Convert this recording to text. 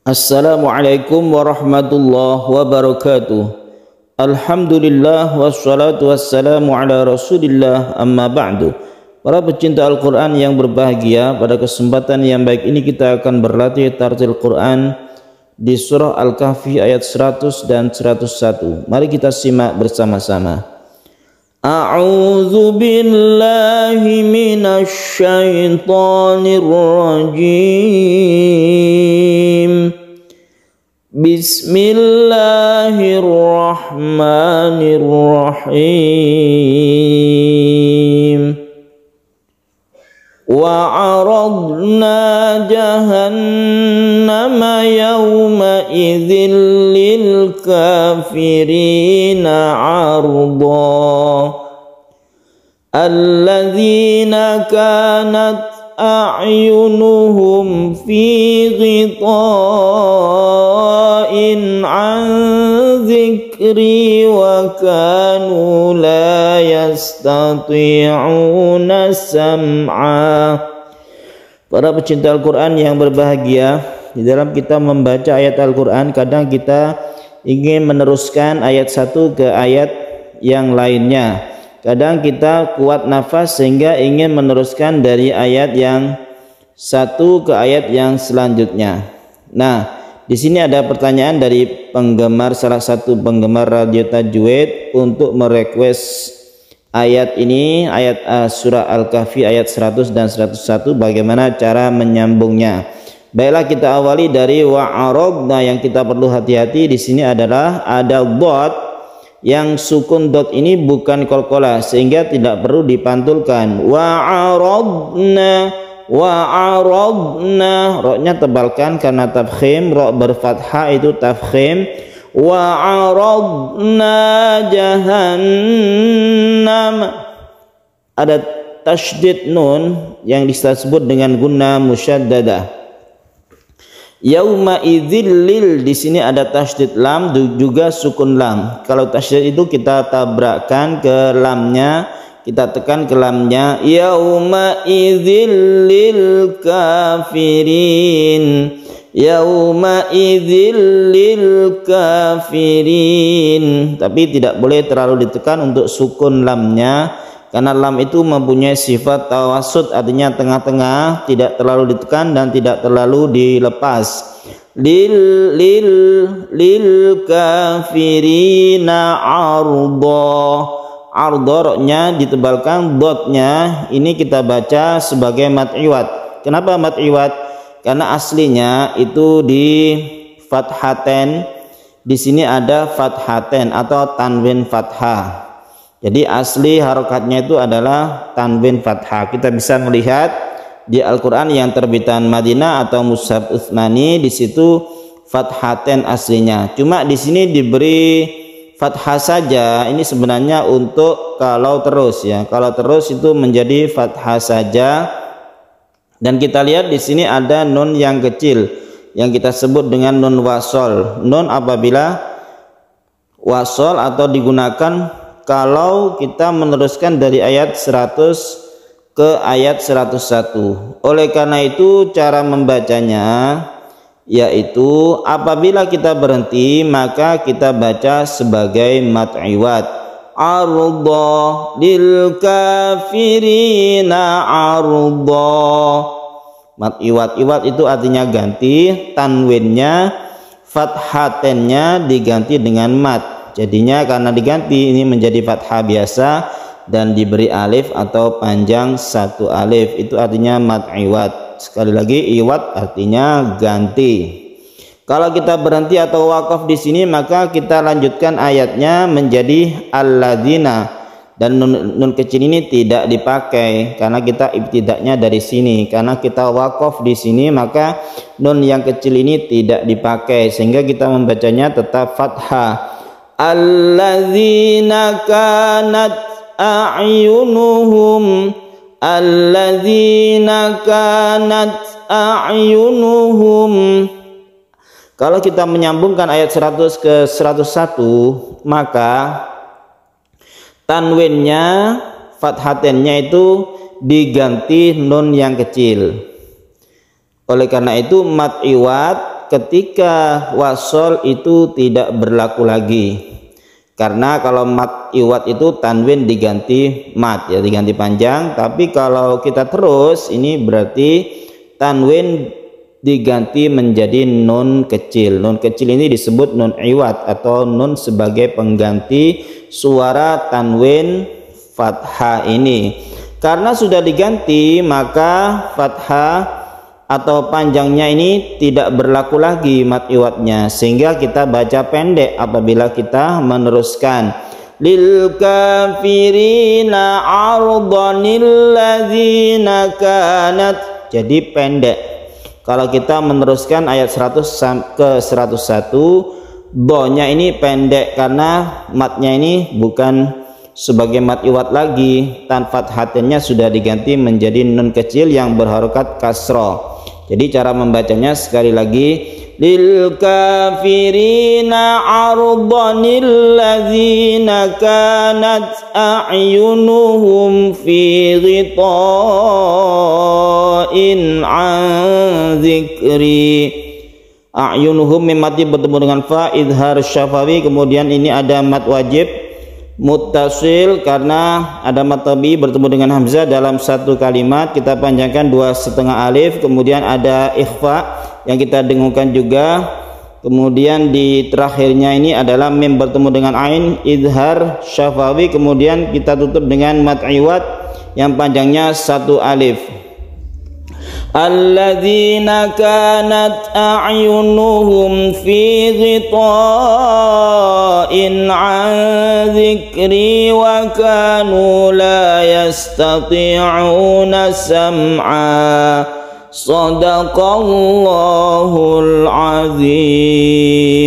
Assalamualaikum warahmatullahi wabarakatuh. Alhamdulillah wassalatu wassalamu ala rasulillah amma ba'du. Para pecinta Al-Quran yang berbahagia, pada kesempatan yang baik ini kita akan berlatih tartil Quran di surah Al-Kahfi ayat 100 dan 101. Mari kita simak bersama-sama. A'udzu billahi minasy syaithanir rajim. Bismillahirrahmanirrahim. Wa 'aradna jahannama yawma idzil lil kafirina 'arda alladzina kanat a'yunuhum fi ghita'in an dzikri wa kanu la yastati'una sam'a. Para pecinta Al-Quran yang berbahagia, di dalam kita membaca ayat Al-Quran kadang kita ingin meneruskan ayat satu ke ayat yang lainnya. Kadang kita kuat nafas sehingga ingin meneruskan dari ayat yang satu ke ayat yang selanjutnya. Nah, di sini ada pertanyaan dari penggemar, salah satu penggemar radio tajwid untuk merequest ayat ini, ayat surah Al-Kahfi ayat 100 dan 101, bagaimana cara menyambungnya. Baiklah, kita awali dari wa'arabna. Yang kita perlu hati-hati di sini adalah ada dot. Yang sukun dot ini bukan qalqalah sehingga tidak perlu dipantulkan. Wa'arabna, wa'arabna, roknya tebalkan karena tafkhim, rok berfathah itu tafkhim. Wa'arabna jahannam, ada tasydid nun yang disebut dengan gunnah musyaddadah. Yauma idzil lil, di sini ada tasydid lam juga sukun lam. Kalau tasydid itu kita tabrakkan ke lamnya, kita tekan ke lamnya. Yauma idzil lil kafirin, yauma idzil lil kafirin. Tapi tidak boleh terlalu ditekan untuk sukun lamnya, karena lam itu mempunyai sifat tawassut, artinya tengah-tengah, tidak terlalu ditekan dan tidak terlalu dilepas. Lil kafirina arda, arda roknya ditebalkan, dotnya ini kita baca sebagai mad iwad. Kenapa mad iwad? Karena aslinya itu di fathaten, di sini ada fathaten atau tanwin fathah. Jadi asli harokatnya itu adalah tanwin fathah. Kita bisa melihat di Al-Quran yang terbitan Madinah atau Mushaf Utsmani, di situ fathaten aslinya. Cuma di sini diberi fathah saja. Ini sebenarnya untuk kalau terus ya. Kalau terus itu menjadi fathah saja. Dan kita lihat di sini ada nun yang kecil yang kita sebut dengan nun wasol. Nun apabila wasol atau digunakan kalau kita meneruskan dari ayat 100 ke ayat 101. Oleh karena itu cara membacanya yaitu apabila kita berhenti maka kita baca sebagai mad iwad. Arda lil kafirina arda. Mad iwad, iwad itu artinya ganti, tanwinnya fathatennya diganti dengan mad. Jadinya karena diganti ini menjadi fathah biasa dan diberi alif atau panjang satu alif, itu artinya mad iwad. Sekali lagi, iwad artinya ganti. Kalau kita berhenti atau wakaf di sini maka kita lanjutkan ayatnya menjadi alladzina, dan nun kecil ini tidak dipakai karena kita ibtidaknya dari sini. Karena kita wakaf di sini maka nun yang kecil ini tidak dipakai sehingga kita membacanya tetap fathah. Alladzina kanat a'yunuhum, alladzina kanat a'yunuhum. Kalau kita menyambungkan ayat 100 ke 101 maka tanwinnya, fathatennya itu diganti nun yang kecil. Oleh karena itu mad iwad ketika wasol itu tidak berlaku lagi. Karena kalau mat iwat itu tanwin diganti mat, ya diganti panjang. Tapi kalau kita terus, ini berarti tanwin diganti menjadi nun kecil. Nun kecil ini disebut nun iwat atau nun sebagai pengganti suara tanwin fathah ini. Karena sudah diganti, maka fathah atau panjangnya ini tidak berlaku lagi mat iwatnya, sehingga kita baca pendek apabila kita meneruskan. Lil kafirina ardanil ladzina kanat. Jadi pendek. Kalau kita meneruskan ayat 100 ke 101, do-nya ini pendek karena matnya ini bukan sebagai mat iwat lagi. Tan fathatannya sudah diganti menjadi nun kecil yang berharokat kasroh. Jadi cara membacanya sekali lagi, lil kafirina ardanil ladzina kanat a'yunuhum fi ghita'in an dzikri. A'yunuhum mimati bertemu dengan fa idhar syafawi, kemudian ini ada mat wajib muttasil karena ada mat tabi bertemu dengan hamzah dalam satu kalimat, kita panjangkan 2,5 alif. Kemudian ada ikhfa yang kita dengungkan juga. Kemudian di terakhirnya ini adalah mim bertemu dengan ain idhar syafawi, kemudian kita tutup dengan mat iwat yang panjangnya 1 alif. Alladzina kanat a'yunuhum fi ghita'in an dzikri wa kanu la yastati'una sam'a. Shadaqallahul azim.